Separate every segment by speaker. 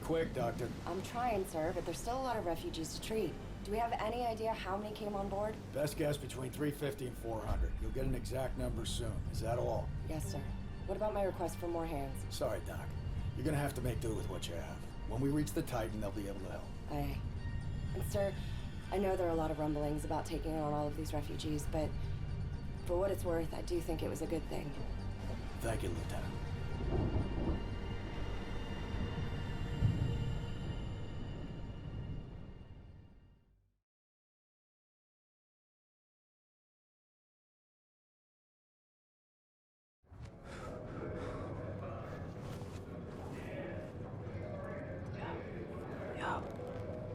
Speaker 1: quick, Doctor.
Speaker 2: I'm trying, sir, but there's still a lot of refugees to treat. Do we have any idea how many came on board?
Speaker 1: Best guess between 350 and 400. You'll get an exact number soon. Is that all?
Speaker 2: Yes, sir. What about my request for more hands?
Speaker 1: Sorry, Doc. You're gonna have to make do with what you have. When we reach the Titan, they'll be able to help.
Speaker 2: Aye. And sir, I know there are a lot of rumblings about taking on all of these refugees, but for what it's worth, I do think it was a good thing.
Speaker 1: Thank you, Lieutenant.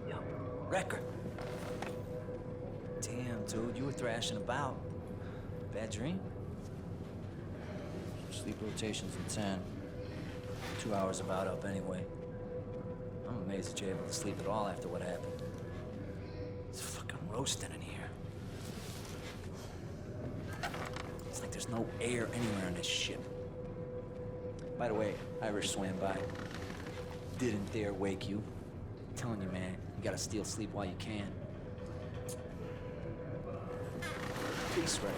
Speaker 3: Yo, Wrecker. Damn, dude, you were thrashing about. Bad dream? Sleep rotations in 10. 2 hours about up anyway. I'm amazed that you're able to sleep at all after what happened. It's fucking roasting in here. It's like there's no air anywhere on this ship. By the way, Irish swam by. Didn't dare wake you. I'm telling you, man, you gotta steal sleep while you can. Peace, Wrecker.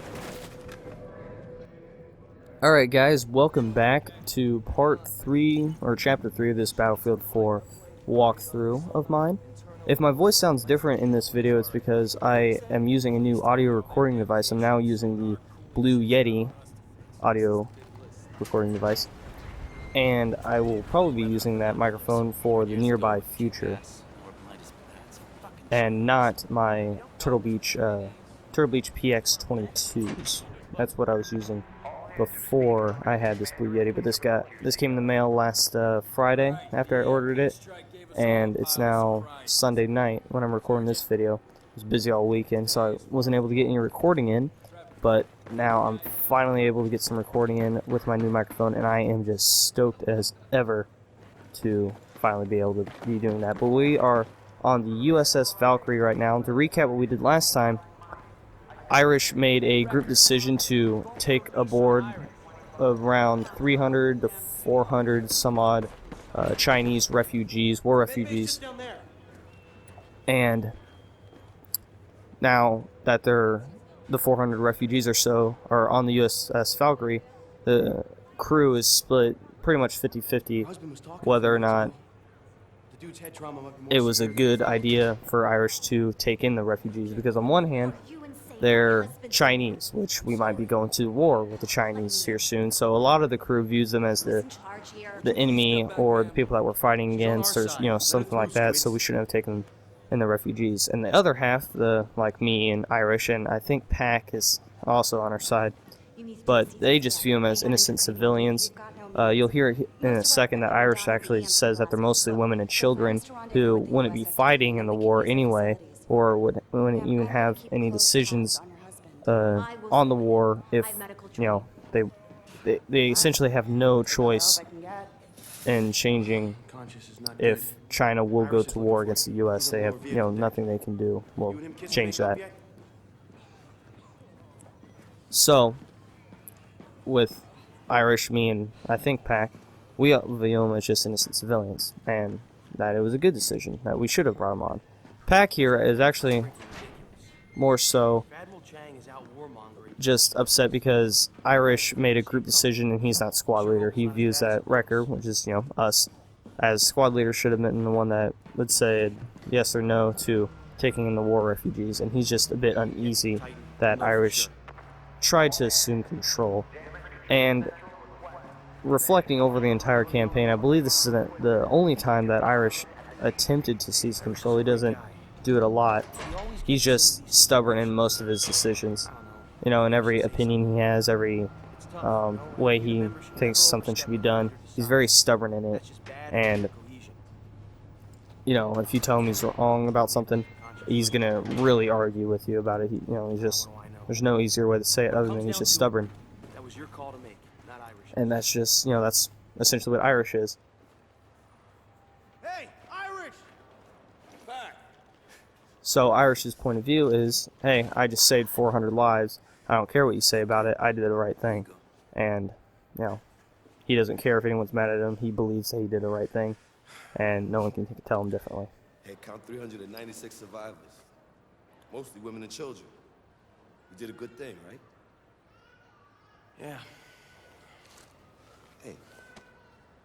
Speaker 4: Alright guys, welcome back to part 3, or chapter 3 of this Battlefield 4 walkthrough of mine. If my voice sounds different in this video, it's because I am using a new audio recording device. I'm now using the Blue Yeti audio recording device, and I will probably be using that microphone for the nearby future, and not my Turtle Beach PX22s. That's what I was using before I had this Blue Yeti, but this came in the mail last Friday after I ordered it, and it's now Sunday night when I'm recording this video. I was busy all weekend, so I wasn't able to get any recording in, but now I'm finally able to get some recording in with my new microphone, and I am just stoked as ever to finally be able to be doing that. But we are on the USS Valkyrie right now. To recap what we did last time, Irish made a group decision to take aboard around 300 to 400 some odd Chinese refugees, war refugees, and now that the 400 refugees or so are on the USS Valkyrie, the crew is split pretty much 50-50 whether or not it was a good idea for Irish to take in the refugees, because on one hand, they're Chinese, which we might be going to war with the Chinese here soon, so a lot of the crew views them as the enemy or the people that we're fighting against, or something like that, so we shouldn't have taken in the refugees. And the other half, like me and Irish, and I think Pac is also on our side, but they just view them as innocent civilians. You'll hear in a second that Irish actually says that they're mostly women and children who wouldn't be fighting in the war anyway, or wouldn't even have any decisions on the war if, they essentially have no choice in changing if China will go to war against the U.S. They have, nothing they can do will change that. So, with Irish, me, and I think Pac, we view them as just innocent civilians, and that it was a good decision, that we should have brought them on. Pac here is actually more so just upset because Irish made a group decision and he's not squad leader. He views that Wrecker, which is, us, as squad leader should have been the one that would say yes or no to taking in the war refugees, and he's just a bit uneasy that Irish tried to assume control. And reflecting over the entire campaign, I believe this is the only time that Irish attempted to seize control. He doesn't do it a lot. He's just stubborn in most of his decisions. In every opinion he has, every way he thinks something should be done, he's very stubborn in it. And, if you tell him he's wrong about something, he's going to really argue with you about it. He's just, there's no easier way to say it other than he's just stubborn. And that's just, that's essentially what Irish is.
Speaker 5: Hey, Irish! Back.
Speaker 4: So Irish's point of view is, hey, I just saved 400 lives. I don't care what you say about it. I did the right thing. And, he doesn't care if anyone's mad at him. He believes that he did the right thing. and no one can tell them differently.
Speaker 6: Hey, count 396 survivors. Mostly women and children. You did a good thing, right?
Speaker 5: Yeah.
Speaker 6: Hey,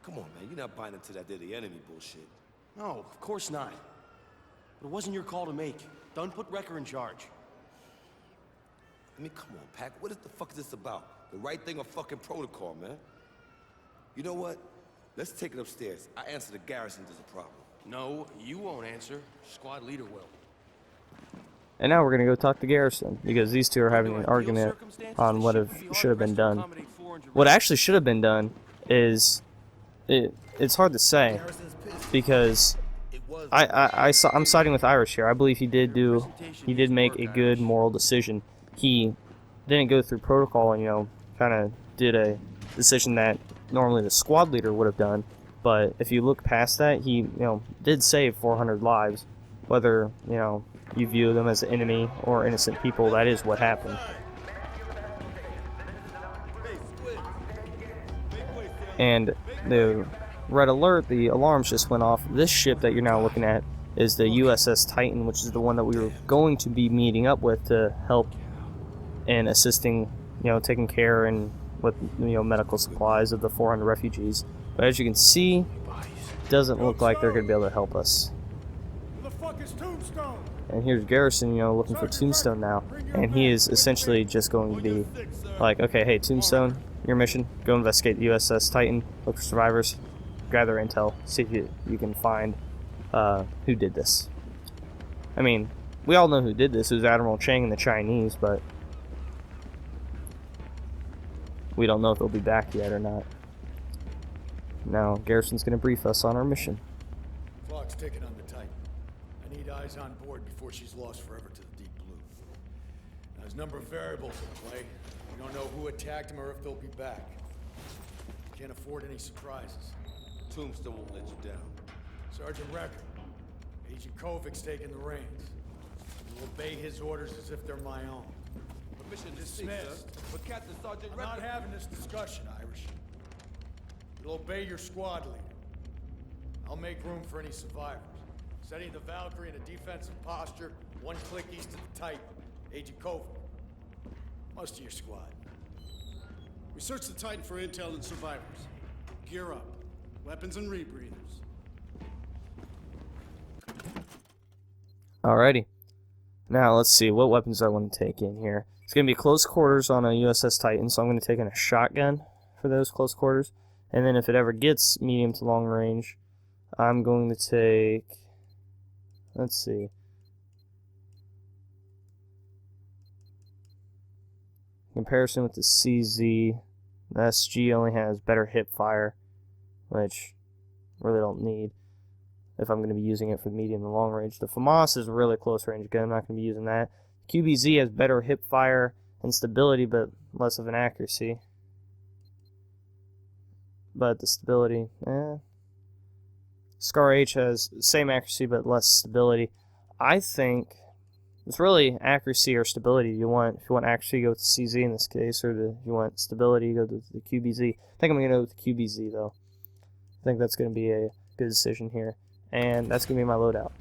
Speaker 6: come on, man. You're not buying into that they're the enemy bullshit.
Speaker 5: No, of course not. But it wasn't your call to make. Dunn put Wrecker in charge.
Speaker 6: I mean, come on, Pac. What the fuck is this about? The right thing or fucking protocol, man? You know what? Let's take it upstairs. I answer the garrison there's a problem.
Speaker 5: No, you won't answer. Squad leader will.
Speaker 4: And now we're gonna go talk to Garrison, because these two are having an argument on what should have been done. What actually should have been done is, it's hard to say, because I'm siding with Irish here. I believe he did make a good moral decision. He didn't go through protocol and, you know, kind of did a decision that normally the squad leader would have done. But if you look past that, he, you know, did save 400 lives. Whether, you know, you view them as an enemy or innocent people, that is what happened. And the red alert, the alarms just went off. This ship that you're now looking at is the USS Titan, which is the one that we were going to be meeting up with to help in assisting, you know, taking care and with, you know, medical supplies of the 400 refugees. But as you can see, doesn't look like they're going to be able to help us.
Speaker 1: Who the fuck is Tombstone?
Speaker 4: And here's Garrison, you know, looking for Tombstone now, and he is essentially just going to be like, okay, hey, Tombstone, your mission, go investigate the USS Titan, look for survivors, gather intel, see if you can find who did this. I mean, we all know who did this. It was Admiral Chang and the Chinese, but we don't know if they'll be back yet or not. Now, Garrison's going to brief us on our mission.
Speaker 1: Clock's ticking on the Titan. I need eyes on board before she's lost forever to the deep blue. Now, there's a number of variables at play. We don't know who attacked them or if they'll be back. Can't afford any surprises.
Speaker 6: Tombstone won't let you down.
Speaker 1: Sergeant Wrecker, Agent Kovic's taking the reins. We'll obey his orders as if they're my own.
Speaker 6: Permission to
Speaker 1: Dismissed.
Speaker 6: speak, sir. But Captain Sergeant
Speaker 1: I'm
Speaker 6: Wrecker...
Speaker 1: not having this discussion, Irish. You'll obey your squad leader. I'll make room for any survivors. Setting the Valkyrie in a defensive posture, one click east of the Titan. Agent Kovic. Most of your squad.
Speaker 7: We searched the Titan for intel and survivors. Gear up. Weapons and rebreathers.
Speaker 4: Alrighty. Now, let's see, what weapons do I want to take in here? It's going to be close quarters on a USS Titan, so I'm going to take in a shotgun for those close quarters. And then if it ever gets medium to long range, I'm going to take, let's see, in comparison with the CZ, the SG only has better hip fire, which I really don't need if I'm going to be using it for medium and long range. The FAMAS is a really close range gun, I'm not going to be using that. QBZ has better hip fire and stability, but less of an accuracy. But the stability, Scar H has the same accuracy but less stability. I think it's really accuracy or stability you want. If you want accuracy, go with the CZ in this case, or if you want stability, go with the QBZ. I think I'm going to go with the QBZ though. I think that's going to be a good decision here, and that's going to be my loadout.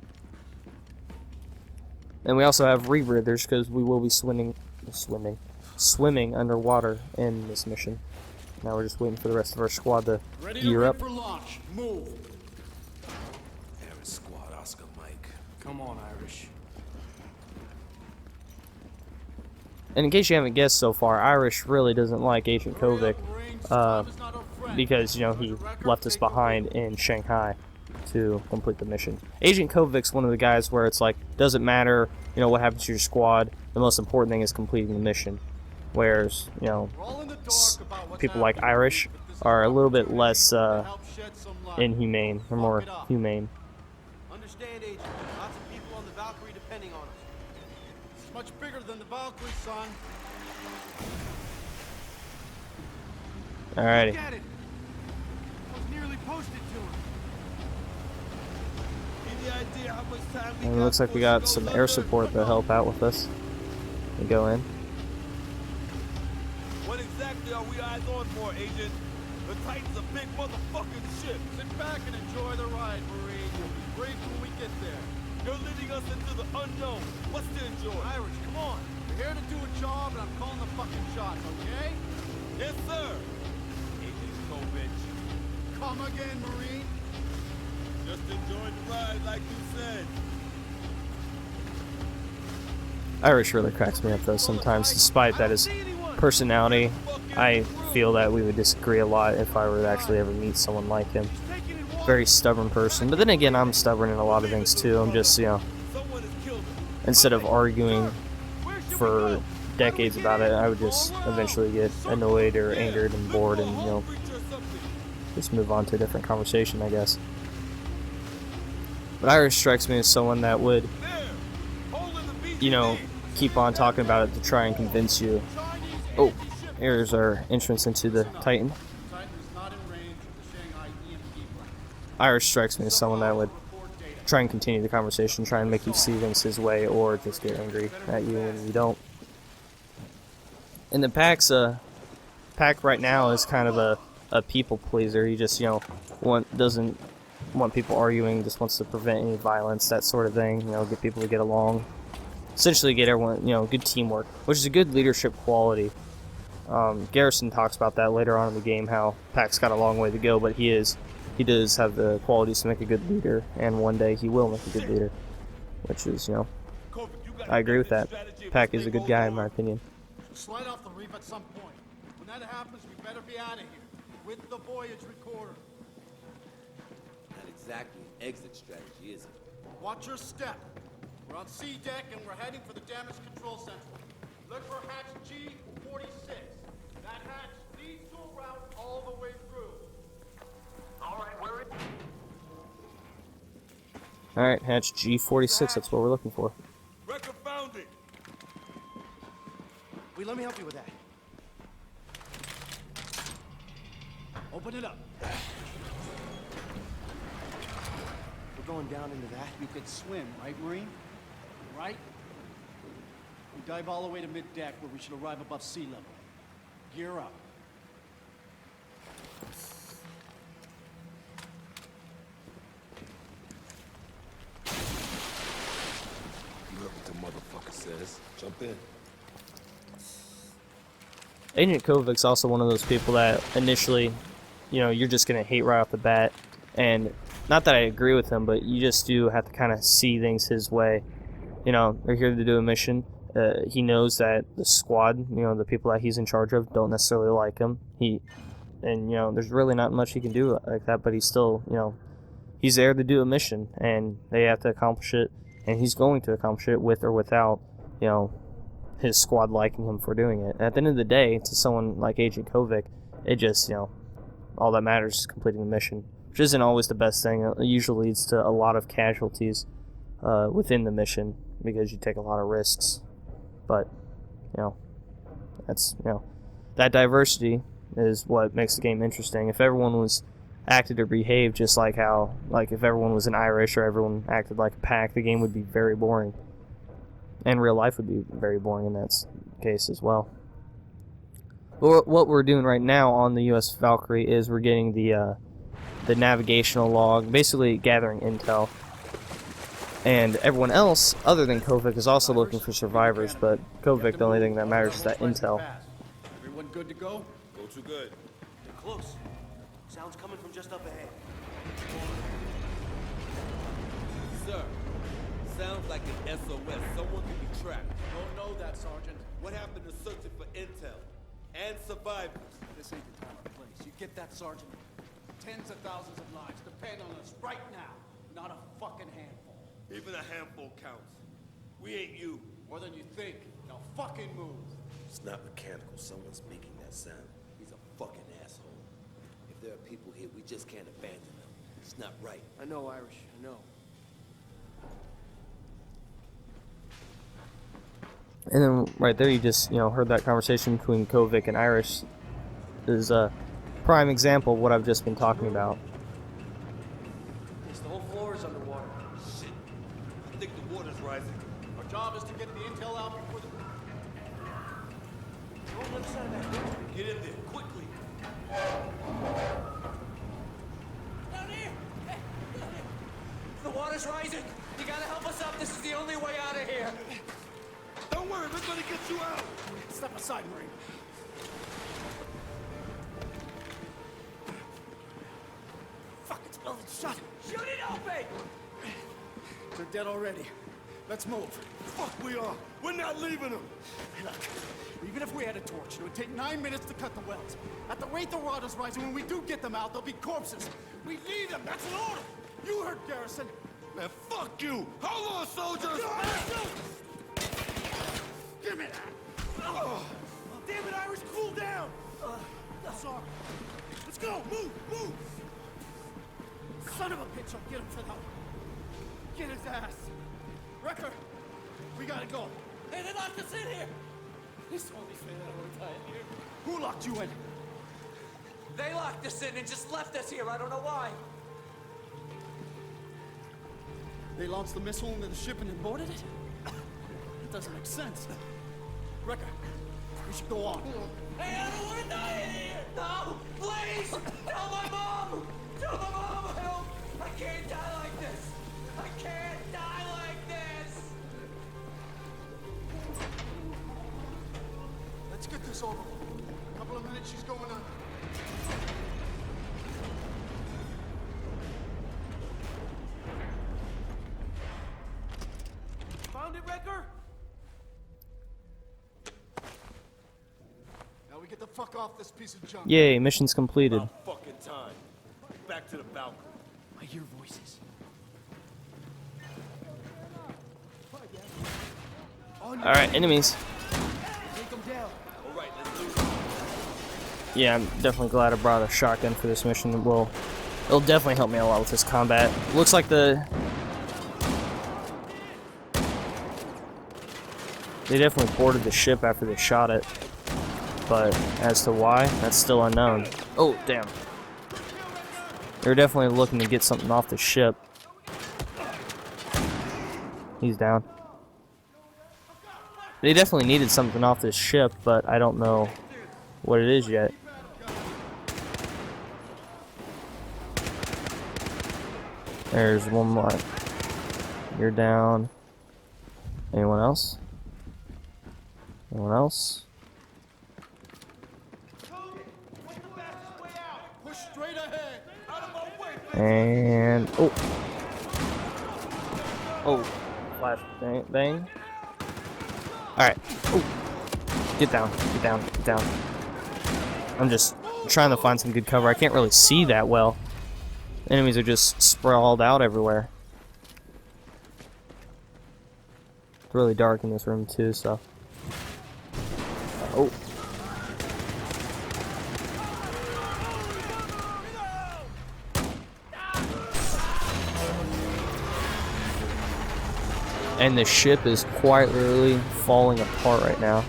Speaker 4: And we also have rebreathers because we will be swimming underwater in this mission. Now we're just waiting for the rest of our squad to gear up.
Speaker 7: For launch. Move.
Speaker 6: Harris Squad, Oscar Mike.
Speaker 5: Come on, Irish.
Speaker 4: And in case you haven't guessed so far, Irish really doesn't like Agent Kovic because, you know, he left us behind in Shanghai to complete the mission. Agent Kovic's one of the guys where it's like, doesn't matter, you know, what happens to your squad, the most important thing is completing the mission. Whereas, you know, people like Irish are a little bit less inhumane, or more humane.
Speaker 5: Understand, Agent. Lots of people on the Valkyrie depending on us.
Speaker 7: It's much bigger than the Valkyrie, son.
Speaker 4: Alrighty.
Speaker 7: Get it. I was nearly posted to him.
Speaker 6: Any idea how much time we
Speaker 4: And it
Speaker 6: got
Speaker 4: looks like we
Speaker 6: before
Speaker 4: got
Speaker 6: she
Speaker 4: some
Speaker 6: goes
Speaker 4: air
Speaker 6: under?
Speaker 4: support to help out with us. We go in.
Speaker 6: What exactly are we eyes on for, Agent? The Titan's a big motherfucking ship.
Speaker 7: Sit back and enjoy the ride, Marine. You'll be briefed when we get there.
Speaker 6: You're leading us into the unknown. What's to enjoy?
Speaker 7: Irish, come on. We're here to do a job, and I'm calling the fucking shots, okay?
Speaker 6: Yes, sir. Agent Kovich.
Speaker 7: Come again, Marine.
Speaker 6: Just enjoy the ride, like you said.
Speaker 4: Irish really cracks me up though sometimes, despite that his personality. I feel that we would disagree a lot if I were to actually ever meet someone like him. Very stubborn person, but then again, I'm stubborn in a lot of things too. I'm just, you know, instead of arguing for decades about it, I would just eventually get annoyed or angered and bored and, you know, just move on to a different conversation, I guess. But Irish strikes me as someone that would, you know, keep on talking about it to try and convince you. Oh, here's our entrance into the Titan. Irish strikes me as someone that would try and continue the conversation, try and make you see things his way, or just get angry at you when you don't. And the Pack right now is kind of a people pleaser. He just, you know, doesn't want people arguing, just wants to prevent any violence, that sort of thing, you know, get people to get along. Essentially get everyone, you know, good teamwork, which is a good leadership quality. Garrison talks about that later on in the game, how Pack's got a long way to go, but he does have the qualities to make a good leader, and one day he will make a good leader, which is, you know, I agree with that. Pack is a good guy in my opinion.
Speaker 7: Slide off the reef at some point. When that happens, we better be out of here with the voyage recorder.
Speaker 6: Not exactly an exit strategy, is it?
Speaker 7: Watch your step. We're on C deck and we're heading for the damage control central. Look for hatch G46. That hatch leads to a route all the way through.
Speaker 4: Alright, hatch G46, that's what we're looking for.
Speaker 6: Record found it.
Speaker 5: Wait, let me help you with that.
Speaker 7: Open it up.
Speaker 5: We're going down into that.
Speaker 7: You could swim, right, Marine? Right? We dive all the way to mid-deck where we should arrive above sea level. Gear up.
Speaker 6: You heard what the motherfucker says. Jump in.
Speaker 4: Agent Kovic's also one of those people that initially, you know, you're just going to hate right off the bat. And not that I agree with him, but you just do have to kind of see things his way. You know, they're here to do a mission. He knows that the squad, you know, the people that he's in charge of don't necessarily like him. And, you know, there's really not much he can do like that, but he's still, you know, he's there to do a mission, and they have to accomplish it, and he's going to accomplish it with or without, you know, his squad liking him for doing it. At the end of the day, to someone like Agent Kovic, it just, you know, all that matters is completing the mission, which isn't always the best thing. It usually leads to a lot of casualties within the mission because you take a lot of risks. But, you know, that's, you know, that diversity is what makes the game interesting. If everyone was acted or behaved just like how, like if everyone was an Irish or everyone acted like a Pack, the game would be very boring. And real life would be very boring in that case as well. But what we're doing right now on the U.S. Valkyrie is we're getting the navigational log, basically gathering intel. And everyone else, other than Kovic, is also looking for survivors, but Kovic, the only thing that matters is that intel.
Speaker 7: Everyone good to go?
Speaker 6: Go too good.
Speaker 5: They're close. Sounds coming from just up ahead.
Speaker 6: Sir, sounds like an SOS. Someone could be trapped.
Speaker 7: Don't know that, Sergeant.
Speaker 6: What happened to searching for intel and survivors?
Speaker 7: This ain't the time or place. You get that, Sergeant? Tens of thousands of lives depend on us right now. Not a fucking handful.
Speaker 6: Even a handful counts. We ain't you.
Speaker 7: More than you think. Now fucking move.
Speaker 6: It's not mechanical. Someone's making that sound. He's a fucking asshole. If there are people here, we just can't abandon them. It's not right.
Speaker 5: I know, Irish. I know.
Speaker 4: And then right there, you just, you know, heard that conversation between Kovic and Irish. Is a prime example of what I've just been talking about.
Speaker 5: The whole floor is underwater.
Speaker 6: Shit. I think the water's rising.
Speaker 7: Our job is to get the intel out before the...
Speaker 5: Go on the other side of that door.
Speaker 6: Get in there, quickly.
Speaker 3: Down here! Hey, down here! The water's rising! You gotta help us up! This is the only way out of here!
Speaker 6: Don't worry, we're gonna get you out.
Speaker 7: Step aside, Marine. Fuck, it's building shut.
Speaker 3: Shoot it open!
Speaker 7: They're dead already. Let's move.
Speaker 6: Fuck we are. We're not leaving them.
Speaker 7: Look, even if we had a torch, it would take 9 minutes to cut the wells. At the rate the water's rising, when we do get them out, they'll be corpses. We need them. That's an order. You heard Garrison.
Speaker 6: Man, fuck you. Hold on, soldiers.
Speaker 7: Give me that. Oh, damn it, Irish, cool down. Sorry. Let's go. Move, move. Son of a bitch, I'll get him for that. Get his ass. Wrecker, we gotta go.
Speaker 3: Hey, they locked us in here! It's only fair that we're dying here.
Speaker 7: Who locked you in?
Speaker 3: They locked us in and just left us here. I don't know why.
Speaker 7: They launched the missile into the ship and then boarded it? It doesn't make sense. Wrecker, we should go on.
Speaker 3: Hey, I don't want to die in here! No! Please! Tell my mom! Tell my mom! Help! I can't die like this! I can't die like this!
Speaker 7: Let's get this over. A couple of minutes, she's going on. Found it, Wrecker? Now we get the fuck off this piece of junk.
Speaker 4: Yay, mission's completed.
Speaker 6: About fucking time. Back to the balcony.
Speaker 3: I hear voices.
Speaker 4: Alright, enemies.
Speaker 7: Take them down.
Speaker 6: All right, let's do it.
Speaker 4: Yeah, I'm definitely glad I brought a shotgun for this mission. It'll definitely help me a lot with this combat. Looks like they definitely boarded the ship after they shot it. But as to why, that's still unknown. Oh, damn. They're definitely looking to get something off the ship. He's down. They definitely needed something off this ship, but I don't know what it is yet. There's one more. You're down. Anyone else? Anyone else?
Speaker 7: Push straight ahead. Out of my way.
Speaker 4: And oh, flash bang, bang. All right, get down, get down, get down. I'm just trying to find some good cover. I can't really see that well. Enemies are just sprawled out everywhere. It's really dark in this room too, so. Oh. And the ship is quietly falling apart right now.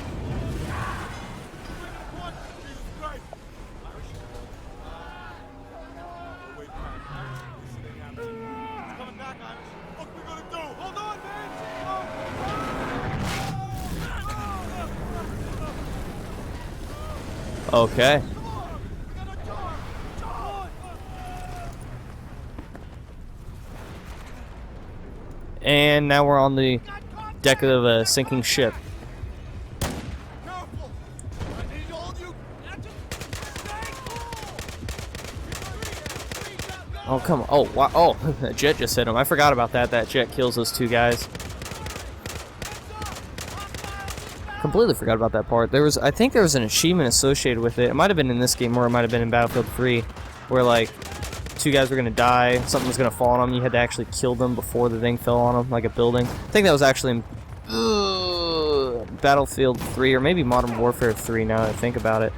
Speaker 4: Okay. And now we're on the deck of a sinking ship. Oh, come on. Oh, wow. Oh, that jet just hit him. I forgot about that. That jet kills those two guys. Completely forgot about that part. I think there was an achievement associated with it. It might have been in this game or it might have been in Battlefield 3 where, like, two guys were going to die, something was going to fall on them, you had to actually kill them before the thing fell on them, like a building. I think that was actually in Battlefield 3 or maybe Modern Warfare 3 now that I think about it.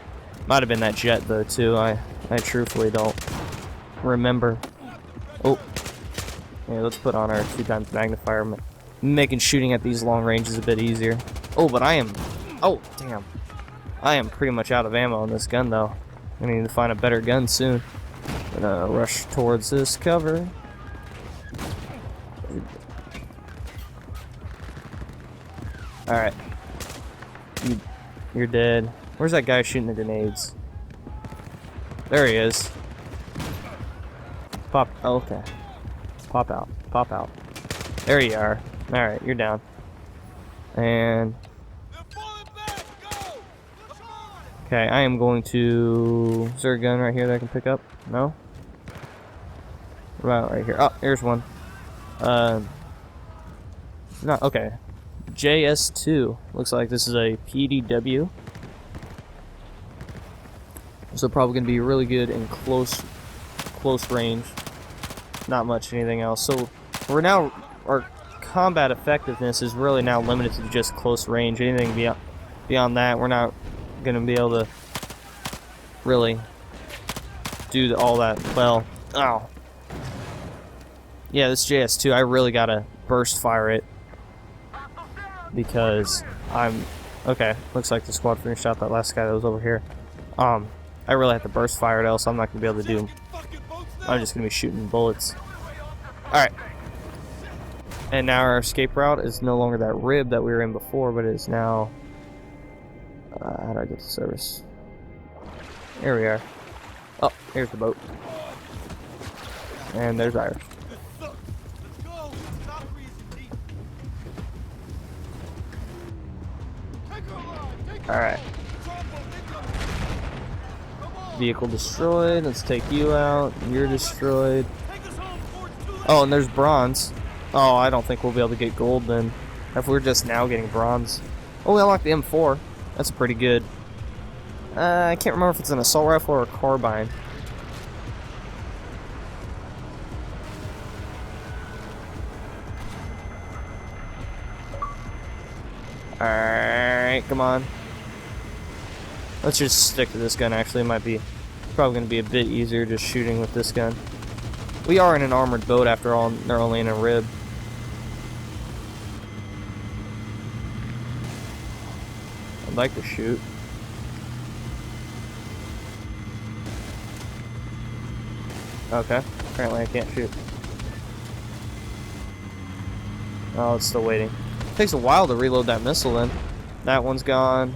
Speaker 4: Might have been that jet though too, I truthfully don't remember. Oh, yeah, let's put on our 2x magnifier, making shooting at these long ranges a bit easier. Oh, but oh damn, I am pretty much out of ammo on this gun though. I need to find a better gun soon. Gonna rush towards this cover. Alright. You're dead. Where's that guy shooting the grenades? There he is. Pop. Oh, okay. Pop out. Pop out. There you are. Alright, you're down. And... okay, I am going to... is there a gun right here that I can pick up? No? What about right here? Oh, here's one. No, okay. JS2. Looks like this is a PDW. So probably going to be really good in close range. Not much anything else. So we're now... our combat effectiveness is really now limited to just close range. Anything beyond that, we're not going to be able to really do all that well. Ow. Yeah, this JS2, I really got to burst fire it. Because I'm... okay, looks like the squad finished out that last guy that was over here. I really have to burst fire it, else I'm not going to be able to do... I'm just going to be shooting bullets. Alright. And now our escape route is no longer that rib that we were in before, but it is now... how do I get to service? There we are. Oh, here's the boat. And there's Irish. Alright. Vehicle destroyed. Let's take you out. You're destroyed. Oh, and there's bronze. Oh, I don't think we'll be able to get gold then. If we're just now getting bronze. Oh, we unlocked the M4. That's pretty good. I can't remember if it's an assault rifle or a carbine. Alright, come on. Let's just stick to this gun, actually. It might be probably going to be a bit easier just shooting with this gun. We are in an armored boat after all, they're only in a rib. I'd like to shoot. Okay, apparently I can't shoot. Oh, it's still waiting. It takes a while to reload that missile then. That one's gone.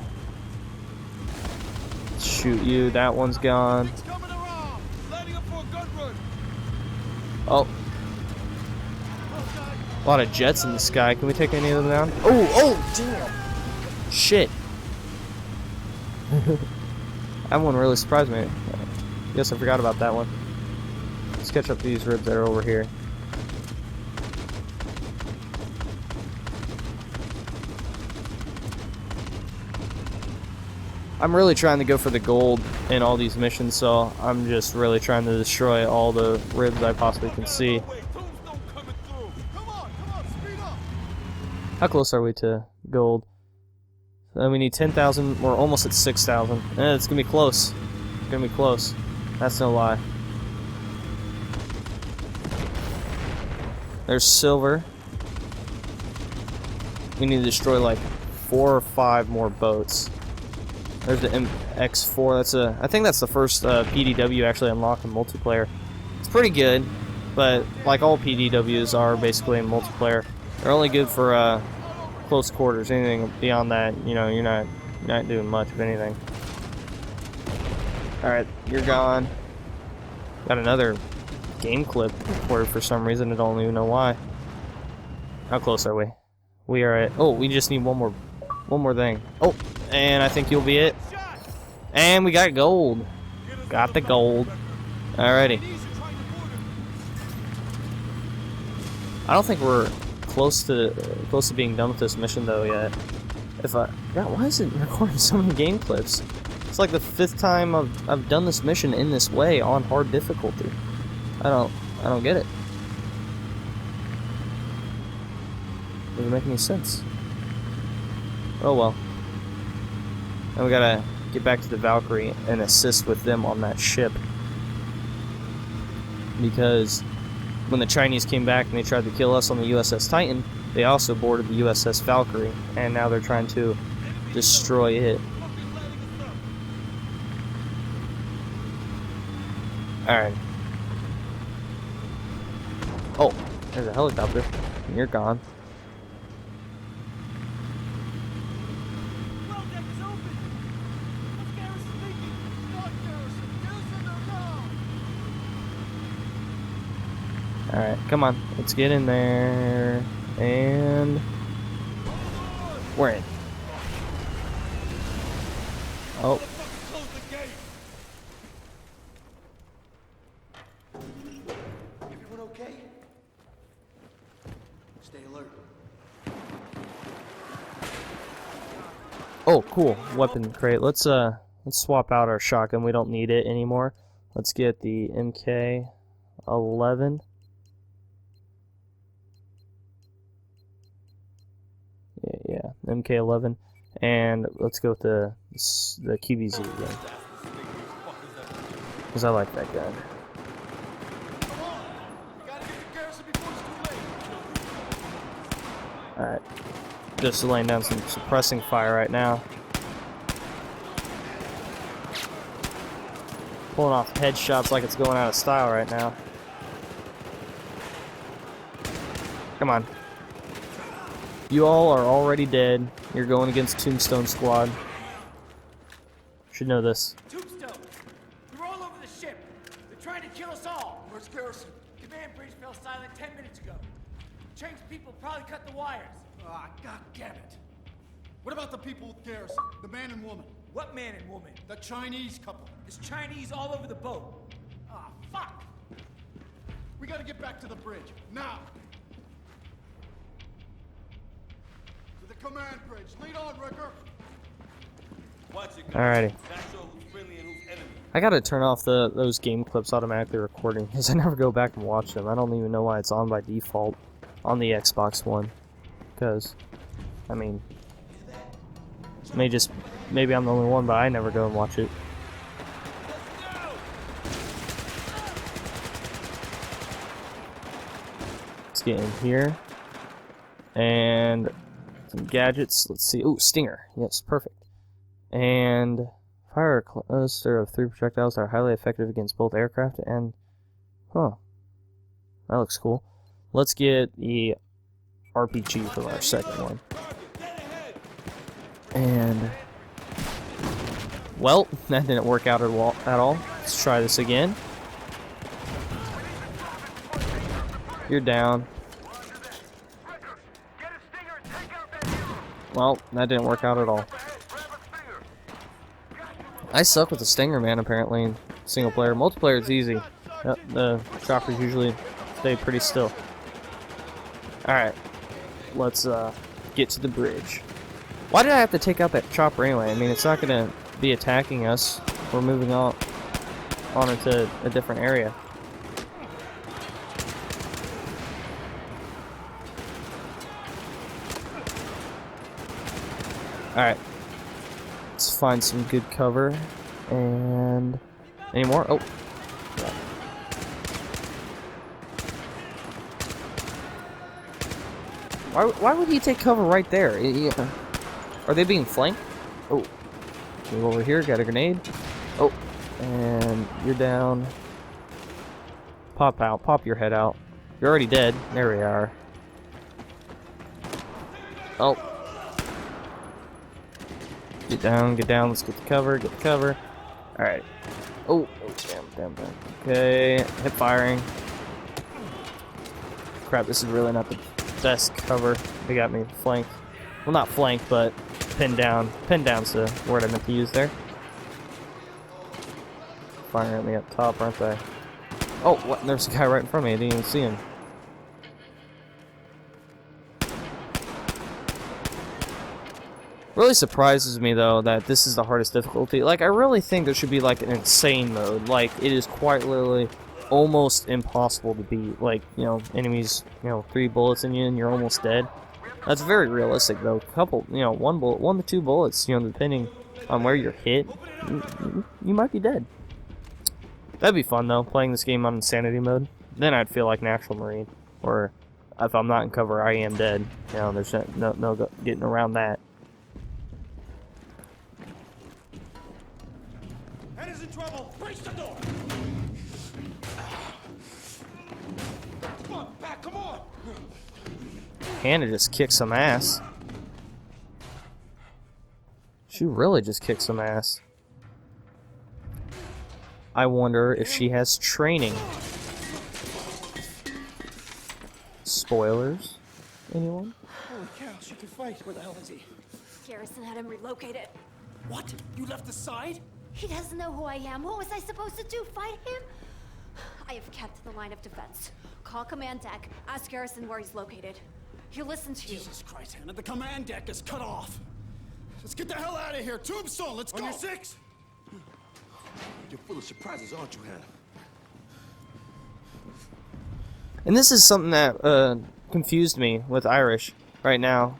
Speaker 4: Shoot you, that one's gone. Oh. A lot of jets in the sky. Can we take any of them down? Oh, damn. Shit. That one really surprised me. Guess I forgot about that one. Let's catch up these ribs that are over here. I'm really trying to go for the gold in all these missions, so I'm just really trying to destroy all the ribs I possibly can see. How close are we to gold? We need 10,000. We're almost at 6,000. It's gonna be close. It's gonna be close. That's no lie. There's silver. We need to destroy like 4 or 5 more boats. There's the MX4. That's a. I think that's the first PDW actually unlocked in multiplayer. It's pretty good, but like all PDWs are basically in multiplayer, they're only good for close quarters. Anything beyond that, you know, you're not doing much of anything. All right, you're gone. Got another game clip recorded for some reason. I don't even know why. How close are we? We are at. Oh, we just need one more thing. Oh. And I think you'll be it. And we got gold. Got the gold. Alrighty. I don't think we're close to being done with this mission though yet. God, why is it recording so many game clips? It's like the 5th time I've done this mission in this way on hard difficulty. I don't get it. Doesn't make any sense. Oh well. And we gotta get back to the Valkyrie and assist with them on that ship. Because when the Chinese came back and they tried to kill us on the USS Titan, they also boarded the USS Valkyrie, and now they're trying to destroy it. Alright. Oh, there's a helicopter. And you're gone. Alright, come on. Let's get in there. And we're in. Oh.
Speaker 6: Close the gate.
Speaker 5: Everyone okay? Stay alert.
Speaker 4: Oh, cool. Weapon crate. Let's swap out our shotgun. We don't need it anymore. Let's get the MK11. Yeah, MK11. And let's go with the QBZ again. Because I like that gun. Alright. Just laying down some suppressing fire right now. Pulling off headshots like it's going out of style right now. Come on. You all are already dead. You're going against Tombstone Squad. Should know this.
Speaker 7: Tombstone! They're all over the ship! They're trying to kill us all!
Speaker 5: Where's Garrison?
Speaker 7: Command bridge fell silent 10 minutes ago. Chang's people probably cut the wires.
Speaker 8: Ah, god damn it. What about the people with Garrison? The man and woman?
Speaker 7: What man and woman?
Speaker 8: The Chinese couple?
Speaker 7: There's Chinese all over the boat.
Speaker 8: Ah, fuck! We gotta get back to the bridge, now! To the command bridge. Lead on, Ricker!
Speaker 6: Watch it, guys.
Speaker 4: Alrighty.
Speaker 6: Not sure who's friendly and who's enemy.
Speaker 4: I gotta turn off those game clips automatically recording because I never go back and watch them. I don't even know why it's on by default on the Xbox One. Because, I mean, maybe I'm the only one, but I never go and watch it. Let's get in here. And some gadgets. Let's see. Ooh, Stinger. Yes, perfect. And fire a cluster of 3 projectiles that are highly effective against both aircraft and... Huh. That looks cool. Let's get the RPG for our second one. And... well, that didn't work out at all. Let's try this again. You're down. Well, that didn't work out at all. I suck with the Stinger, man, apparently, in single player. Multiplayer, it's easy. Yep, the choppers usually stay pretty still. Alright. Let's get to the bridge. Why did I have to take out that chopper anyway? I mean, it's not going to be attacking us. We're moving on into a different area. Alright. Let's find some good cover. And... any more? Oh. Yeah. Why would he take cover right there? Are they being flanked? Oh. Move over here, got a grenade. Oh. And you're down. Pop out. Pop your head out. You're already dead. There we are. Oh. Get down, let's get the cover, Alright. Oh, damn. Okay, hip firing. Crap, this is really not the best cover. They got me flanked. Well, not flanked, but pinned down. Pinned down's the word I meant to use there. Firing at me up top, aren't they? Oh, what? There's a guy right in front of me. I didn't even see him. Really surprises me though that this is the hardest difficulty. Like, I really think there should be like an insane mode. Like, it is quite literally almost impossible to beat. Like, you know, enemies, 3 bullets in you and you're almost dead. That's very realistic though. Couple, 1 to 2 bullets, depending on where you're hit, you might be dead. That'd be fun though, playing this game on insanity mode. Then I'd feel like an actual Marine. Or if I'm not in cover, I am dead. There's no getting around that.
Speaker 7: Head is in trouble! Breach the door! Come on, back, come on!
Speaker 4: Hannah just kicked some ass. She really just kicked some ass. I wonder if she has training. spoilers. Anyone?
Speaker 7: Holy cow, she can fight. Where the hell is he?
Speaker 9: Garrison had him relocated.
Speaker 7: What? You left the side?
Speaker 9: He doesn't know who I am. What was I supposed to do? Fight him? I have kept the line of defense. Call command deck. Ask Garrison where he's located. He'll listen to you.
Speaker 7: Jesus Christ, Hannah, the command deck is cut off. Let's get the hell out of here. Tombstone, let's go.
Speaker 6: On your six? You're full of surprises, aren't you, Hannah?
Speaker 4: And this is something that confused me with Irish right now.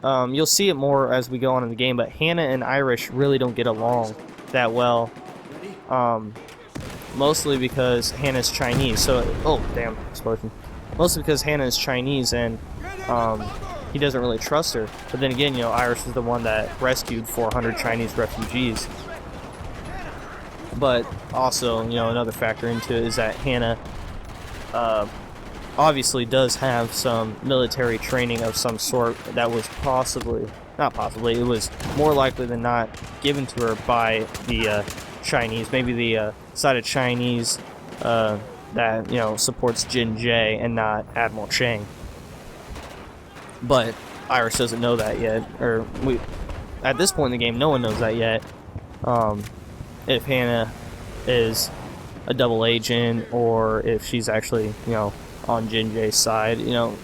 Speaker 4: You'll see it more as we go on in the game, but Hannah and Irish really don't get along that well. Mostly because Hannah's Chinese. So, oh damn, explosion. Mostly because Hannah is Chinese and he doesn't really trust her. But then again, you know, Irish is the one that rescued 400 Chinese refugees. But also, you know, another factor into it is that Hannah obviously does have some military training of some sort that was it was more likely than not given to her by the Chinese, maybe the side of Chinese that, you know, supports Jin Jae and not Admiral Chang. But Irish doesn't know that yet, or at this point in the game, no one knows that yet. If Hannah is a double agent or if she's actually, you know, on Jin Jae's side, you know,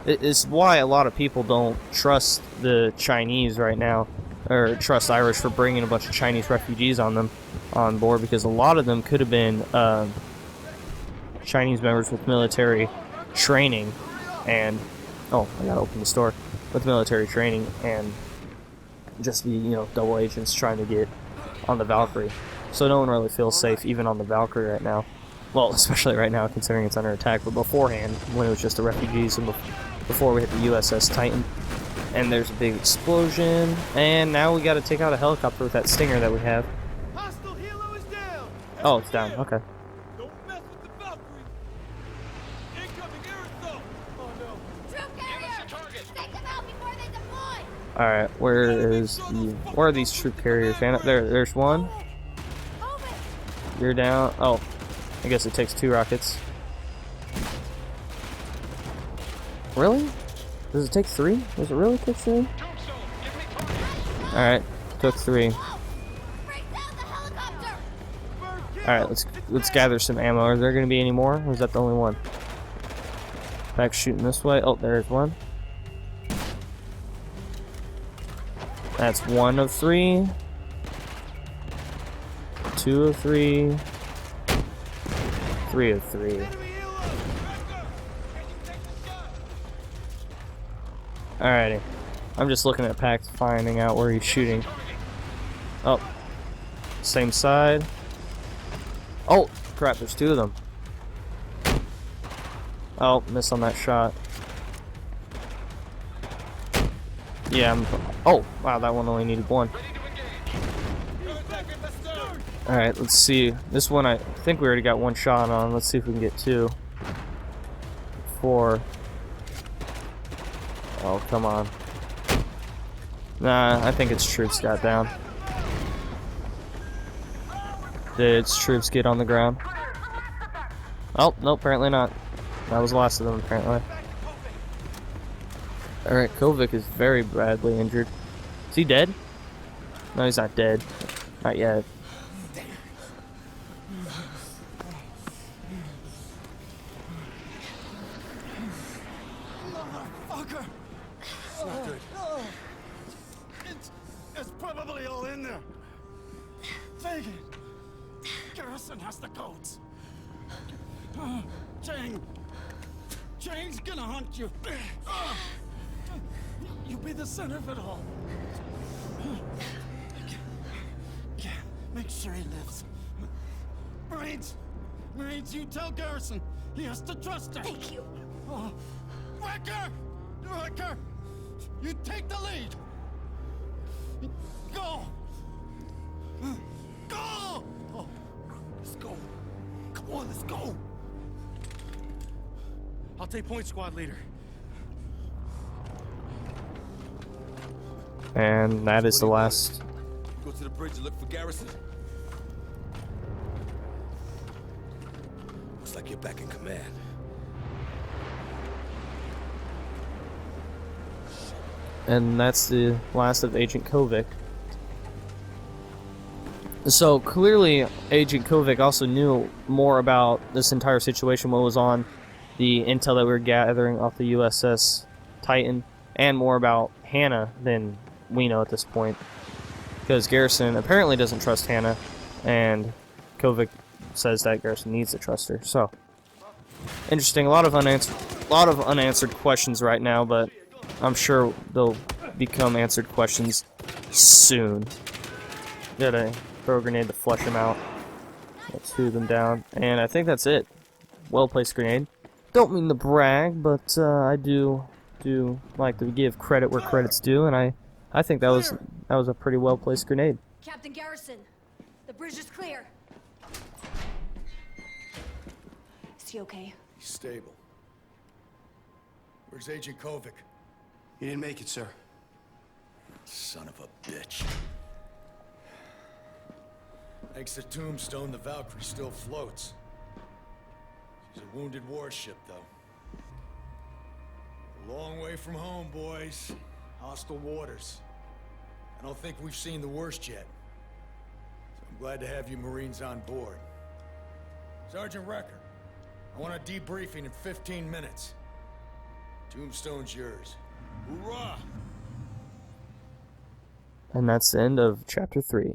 Speaker 4: it's why a lot of people don't trust the Chinese right now, or trust Irish for bringing a bunch of Chinese refugees on board, because a lot of them could have been Chinese members with military training, and oh, I gotta open the store, with military training and just be, you know, double agents trying to get on the Valkyrie. So no one really feels safe even on the Valkyrie right now. Well, especially right now, considering it's under attack, but beforehand, when it was just the refugees, and before we hit the USS Titan. And there's a big explosion, and now we gotta take out a helicopter with that Stinger that we have.
Speaker 7: Hostile helo is down.
Speaker 4: Oh, it's down, okay.
Speaker 7: Don't mess with the Valkyrie. Incoming aerosol. Oh no.
Speaker 9: Troop carrier! Take them out before they deploy!
Speaker 4: Alright, where are these troop carriers? There's one. You're down. Oh, I guess it takes 2 rockets. Really? Does it take 3? Does it really take 3? Alright, took 3. Alright, let's gather some ammo. Are there gonna be any more? Or is that the only one? Back shooting this way. Oh, there's one. That's 1 of 3. 2 of 3. 3 of 3. Alrighty. I'm just looking at Pax, finding out where he's shooting. Oh. Same side. Oh, crap, there's 2 of them. Oh, miss on that shot. Yeah, oh, wow, that one only needed 1. Alright, let's see. This one, I think we already got 1 shot on. Let's see if we can get 2. 4. Oh, come on. Nah, I think its troops got down. Did its troops get on the ground? Oh, no, apparently not. That was the last of them, apparently. Alright, Kovic is very badly injured. Is he dead? No, he's not dead. Not yet.
Speaker 7: It's probably all in there. Fagan. Garrison has the codes. Chang's gonna hunt you. You'll be the center of it all. Yeah, make sure he lives. Marines, you tell Garrison he has to trust her.
Speaker 9: Thank you.
Speaker 7: Wrecker, you take the lead. Go. Go. Oh, let's go. Come on, let's go. I'll take point, squad leader.
Speaker 4: And that is the last.
Speaker 6: Go to the bridge and look for Garrison. Looks like you're back in command.
Speaker 4: And that's the last of Agent Kovic. So clearly, Agent Kovic also knew more about this entire situation, what was on the intel that we were gathering off the USS Titan, and more about Hannah than we know at this point. Because Garrison apparently doesn't trust Hannah, and Kovic says that Garrison needs to trust her. So, interesting. A lot of unanswered questions right now, but I'm sure they'll become answered questions soon. Gotta throw a grenade to flush them out. Let's two them down, and I think that's it. Well placed grenade. Don't mean to brag, but I do like to give credit where credit's due, and I think that was a pretty well placed grenade.
Speaker 9: Captain Garrison, the bridge is clear. Is he okay?
Speaker 1: He's stable. Where's Agent Kovic?
Speaker 5: He didn't make it, sir.
Speaker 1: Son of a bitch. Thanks to Tombstone, the Valkyrie still floats. She's a wounded warship, though. A long way from home, boys. Hostile waters. I don't think we've seen the worst yet. So I'm glad to have you Marines on board. Sergeant Recker, I want a debriefing in 15 minutes. Tombstone's yours. Hoorah!
Speaker 4: And that's the end of Chapter 3.